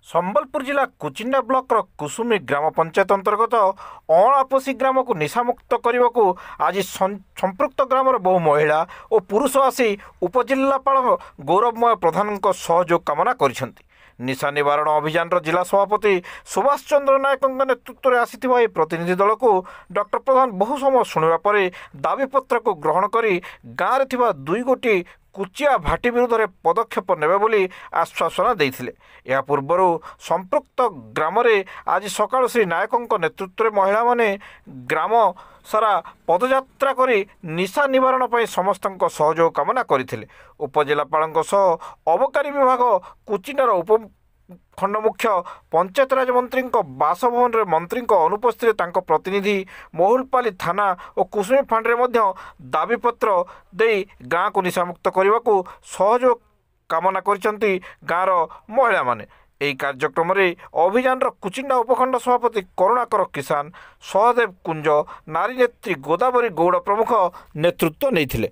ସମ୍ବଲପୁର ଜିଲ୍ଲା କୁଚିଣ୍ଡା ବ୍ଲକର କୁସୁମୀ ଗ୍ରାମ ପଞ୍ଚାୟତ ଅନ୍ତର୍ଗତ ଅଣଆପୋଷୀ ଗ୍ରାମକୁ ନିଶାମୁକ୍ତ କରିବାକୁ ଆଜି ସମ୍ପୃକ୍ତ ଗ୍ରାମର ବହୁ ମହିଳା ଓ ପୁରୁଷ ଆସି ଉପଜିଲ୍ଲାପାଳ ଗୌରବମୟ ପ୍ରଧାନଙ୍କ ସହଯୋଗ କାମନା କରିଛନ୍ତି। ନିଶା ନିବାରଣ ଅଭିଯାନର ଜିଲ୍ଲା ସଭାପତି ସୁଭାଷ ଚନ୍ଦ୍ର ନାୟକଙ୍କ ନେତୃତ୍ୱରେ ଆସିଥିବା ଏହି ପ୍ରତିନିଧି ଦଳକୁ ଡକ୍ଟର ପ୍ରଧାନ ବହୁ ସମୟ ଶୁଣିବା ପରେ ଦାବିପତ୍ରକୁ ଗ୍ରହଣ କରି ଗାଁରେ ଥିବା 2 ଗୋଟି କୁଚିଆ ଭାଟି ବିରୁଦ୍ଧରେ ପଦକ୍ଷେପ ନେବେ ବୋଲି ଆଶ୍ୱାସନା ଦେଇଥିଲେ। ଏହା ପୂର୍ବରୁ ସମ୍ପୃକ୍ତ ଗ୍ରାମରେ ଆଜି ସକାଳୁ ଶ୍ରୀ ନାୟକଙ୍କ ନେତୃତ୍ୱରେ ମହିଳାମାନେ ଗ୍ରାମ ସାରା ପଦଯାତ୍ରା କରି ନିଶା ନିବାରଣ ପାଇଁ ସମସ୍ତଙ୍କ ସହଯୋଗ କାମନା କରିଥିଲେ। ଉପଜିଲ୍ଲାପାଳଙ୍କ ସହ ଅବକାରୀ ବିଭାଗ କୁଚିଣ୍ଡାର ଖଣ୍ଡ ମୁଖ୍ୟ ପଞ୍ଚାୟତରାଜ ମନ୍ତ୍ରୀଙ୍କ ବାସଭବନରେ ମନ୍ତ୍ରୀଙ୍କ ଅନୁପସ୍ଥିତିରେ ତାଙ୍କ ପ୍ରତିନିଧି ମହୁଲପାଲି ଥାନା ଓ କୁସୁମୀ ଫାଣ୍ଡରେ ମଧ୍ୟ ଦାବିପତ୍ର ଦେଇ ଗାଁକୁ ନିଶାମୁକ୍ତ କରିବାକୁ ସହଯୋଗ କାମନା କରିଛନ୍ତି ଗାଁର ମହିଳାମାନେ। ଏହି କାର୍ଯ୍ୟକ୍ରମରେ ଅଭିଯାନର କୁଚିଣ୍ଡା ଉପଖଣ୍ଡ ସଭାପତି କରୁଣାକର କିଷାନ, ସହଦେବ କୁଞ୍ଜ, ନାରୀ ନେତ୍ରୀ ଗୋଦାବରୀ ଗୌଡ଼ ପ୍ରମୁଖ ନେତୃତ୍ୱ ନେଇଥିଲେ।